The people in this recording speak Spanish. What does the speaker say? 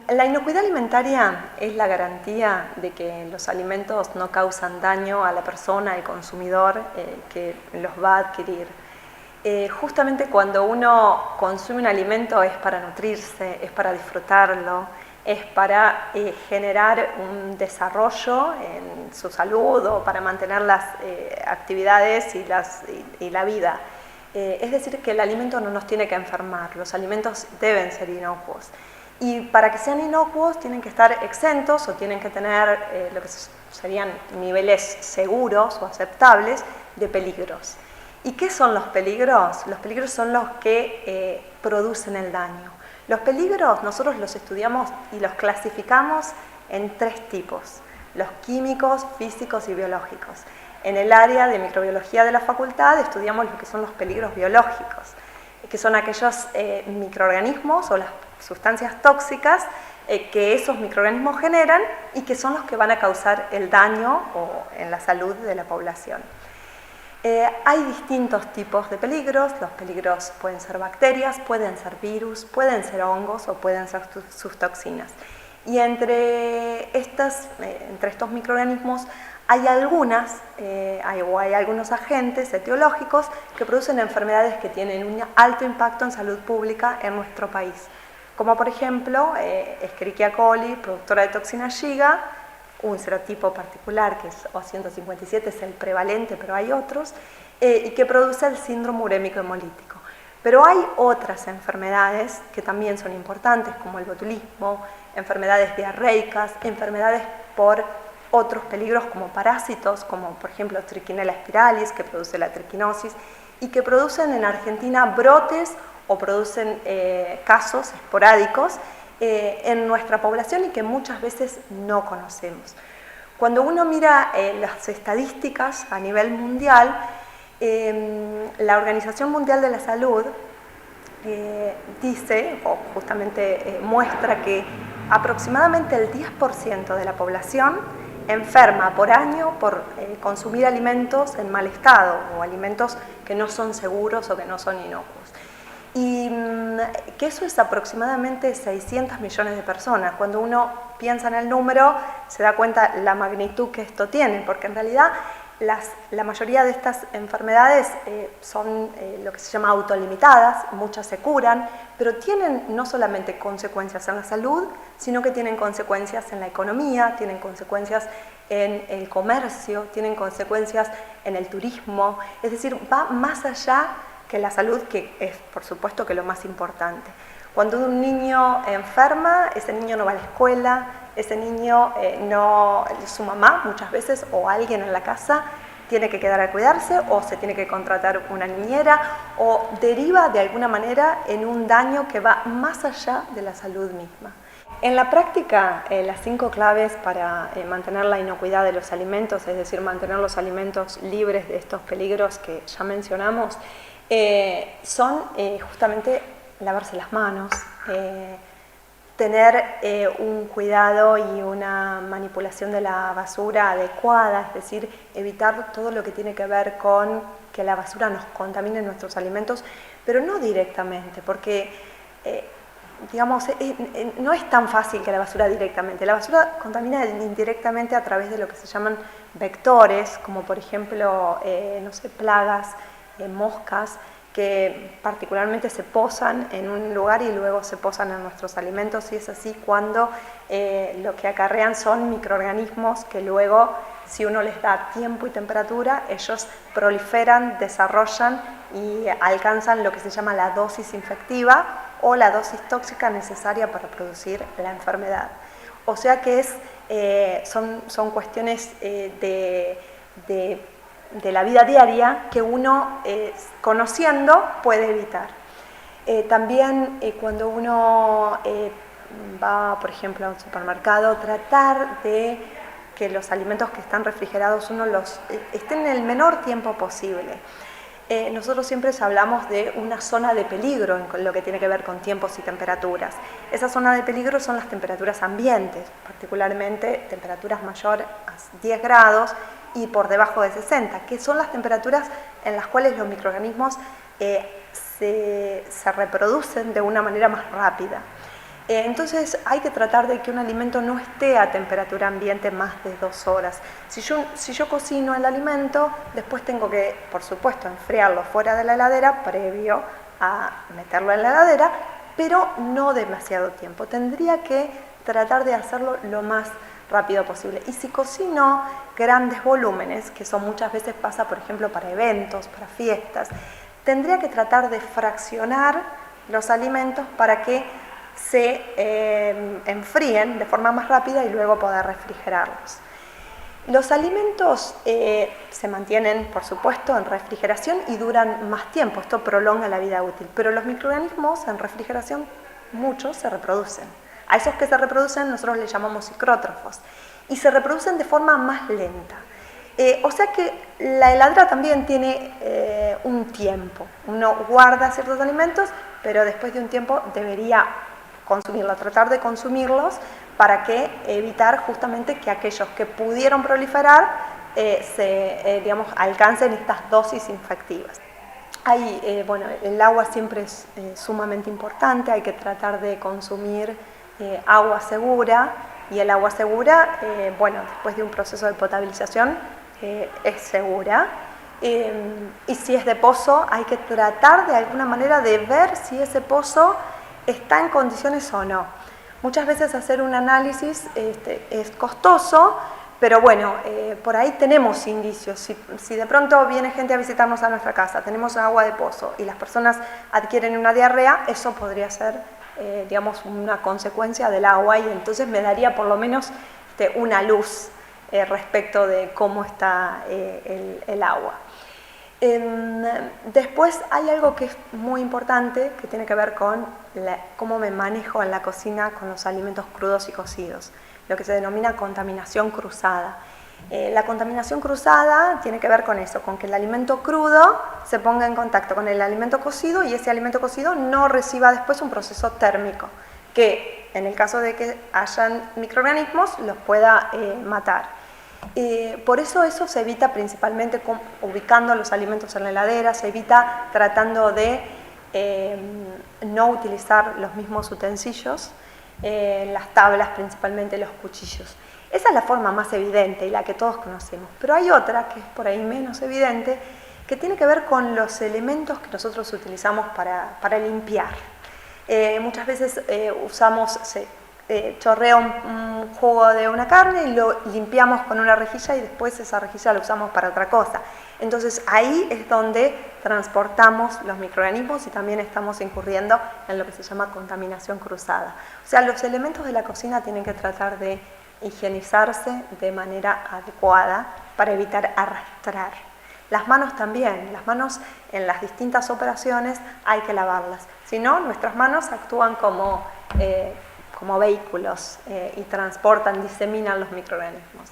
La inocuidad alimentaria es la garantía de que los alimentos no causan daño a la persona, al consumidor que los va a adquirir. Justamente cuando uno consume un alimento es para nutrirse, es para disfrutarlo, es para generar un desarrollo en su salud o para mantener las actividades y la vida. Es decir, que el alimento no nos tiene que enfermar, los alimentos deben ser inocuos. Y para que sean inocuos tienen que estar exentos o tienen que tener lo que serían niveles seguros o aceptables de peligros. ¿Y qué son los peligros? Los peligros son los que producen el daño. Los peligros nosotros los estudiamos y los clasificamos en 3 tipos: los químicos, físicos y biológicos. En el área de microbiología de la facultad estudiamos lo que son los peligros biológicos, que son aquellos microorganismos o las sustancias tóxicas que esos microorganismos generan y que son los que van a causar el daño en la salud de la población. Hay distintos tipos de peligros. Los peligros pueden ser bacterias, pueden ser virus, pueden ser hongos o pueden ser sus toxinas. Y entre estos microorganismos hay algunos agentes etiológicos que producen enfermedades que tienen un alto impacto en salud pública en nuestro país, como por ejemplo Escherichia coli, productora de toxina Shiga, un serotipo particular que es O157, es el prevalente, pero hay otros, y que produce el síndrome urémico hemolítico. Pero hay otras enfermedades que también son importantes, como el botulismo, enfermedades diarreicas, enfermedades por otros peligros como parásitos, como por ejemplo Trichinella spiralis, que produce la triquinosis, y que producen en Argentina brotes o producen casos esporádicos en nuestra población y que muchas veces no conocemos. Cuando uno mira las estadísticas a nivel mundial, la Organización Mundial de la Salud dice, o justamente muestra que aproximadamente el 10% de la población enferma por año por consumir alimentos en mal estado o alimentos que no son seguros o que no son inocuos. Y que eso es aproximadamente 600 millones de personas. Cuando uno piensa en el número, se da cuenta la magnitud que esto tiene, porque en realidad la mayoría de estas enfermedades son lo que se llama autolimitadas, muchas se curan, pero tienen no solamente consecuencias en la salud, sino que tienen consecuencias en la economía, tienen consecuencias en el comercio, tienen consecuencias en el turismo, es decir, va más allá que la salud, que es por supuesto que lo más importante. Cuando un niño enferma, ese niño no va a la escuela, ese niño su mamá muchas veces o alguien en la casa tiene que quedar a cuidarse o se tiene que contratar una niñera o deriva de alguna manera en un daño que va más allá de la salud misma. En la práctica, las 5 claves para mantener la inocuidad de los alimentos, es decir, mantener los alimentos libres de estos peligros que ya mencionamos, son justamente lavarse las manos, tener un cuidado y una manipulación de la basura adecuada, es decir, evitar todo lo que tiene que ver con que la basura nos contamine nuestros alimentos, pero no directamente, porque digamos, no es tan fácil que la basura directamente. La basura contamina indirectamente a través de lo que se llaman vectores, como por ejemplo, no sé, plagas, moscas, que particularmente se posan en un lugar y luego se posan en nuestros alimentos, y es así cuando lo que acarrean son microorganismos que luego, si uno les da tiempo y temperatura, ellos proliferan, desarrollan y alcanzan lo que se llama la dosis infectiva o la dosis tóxica necesaria para producir la enfermedad. O sea que son cuestiones de la vida diaria que uno, conociendo, puede evitar. También cuando uno va, por ejemplo, a un supermercado, tratar de que los alimentos que están refrigerados uno los estén el menor tiempo posible. Nosotros siempre hablamos de una zona de peligro en lo que tiene que ver con tiempos y temperaturas. Esa zona de peligro son las temperaturas ambientes, particularmente temperaturas mayores a 10 grados y por debajo de 60, que son las temperaturas en las cuales los microorganismos se reproducen de una manera más rápida. Entonces hay que tratar de que un alimento no esté a temperatura ambiente más de 2 horas. Si yo cocino el alimento, después tengo que, por supuesto, enfriarlo fuera de la heladera previo a meterlo en la heladera, pero no demasiado tiempo. Tendría que tratar de hacerlo lo más rápido posible. Y si cocino grandes volúmenes, que eso muchas veces pasa, por ejemplo, para eventos, para fiestas, tendría que tratar de fraccionar los alimentos para que se enfríen de forma más rápida y luego poder refrigerarlos. Los alimentos se mantienen, por supuesto, en refrigeración y duran más tiempo. Esto prolonga la vida útil. Pero los microorganismos en refrigeración, muchos se reproducen. A esos que se reproducen nosotros les llamamos psicrótrofos. Y se reproducen de forma más lenta. O sea que la heladera también tiene un tiempo. Uno guarda ciertos alimentos, pero después de un tiempo debería consumirlos, tratar de consumirlos para evitar justamente que aquellos que pudieron proliferar alcancen estas dosis infectivas. Bueno, el agua siempre es sumamente importante, hay que tratar de consumir agua segura, y el agua segura, después de un proceso de potabilización, es segura. Y si es de pozo, hay que tratar de alguna manera de ver si ese pozo está en condiciones o no. Muchas veces hacer un análisis es costoso, pero bueno, por ahí tenemos indicios. Si de pronto viene gente a visitarnos a nuestra casa, tenemos agua de pozo y las personas adquieren una diarrea, eso podría ser, una consecuencia del agua, y entonces me daría por lo menos una luz respecto de cómo está el agua. Después hay algo que es muy importante, que tiene que ver con cómo me manejo en la cocina con los alimentos crudos y cocidos, lo que se denomina contaminación cruzada. La contaminación cruzada tiene que ver con eso, con que el alimento crudo se ponga en contacto con el alimento cocido y ese alimento cocido no reciba después un proceso térmico que, en el caso de que hayan microorganismos, los pueda matar. Por eso se evita principalmente ubicando los alimentos en la heladera, se evita tratando de no utilizar los mismos utensilios, las tablas principalmente, los cuchillos. Esa es la forma más evidente y la que todos conocemos, pero hay otra que es por ahí menos evidente, que tiene que ver con los elementos que nosotros utilizamos para limpiar. Muchas veces chorrea un jugo de una carne y lo limpiamos con una rejilla y después esa rejilla la usamos para otra cosa. Entonces ahí es donde transportamos los microorganismos y también estamos incurriendo en lo que se llama contaminación cruzada. O sea, los elementos de la cocina tienen que tratar de higienizarse de manera adecuada para evitar arrastrar. Las manos también, las manos en las distintas operaciones hay que lavarlas. Si no, nuestras manos actúan como vehículos y diseminan los microorganismos.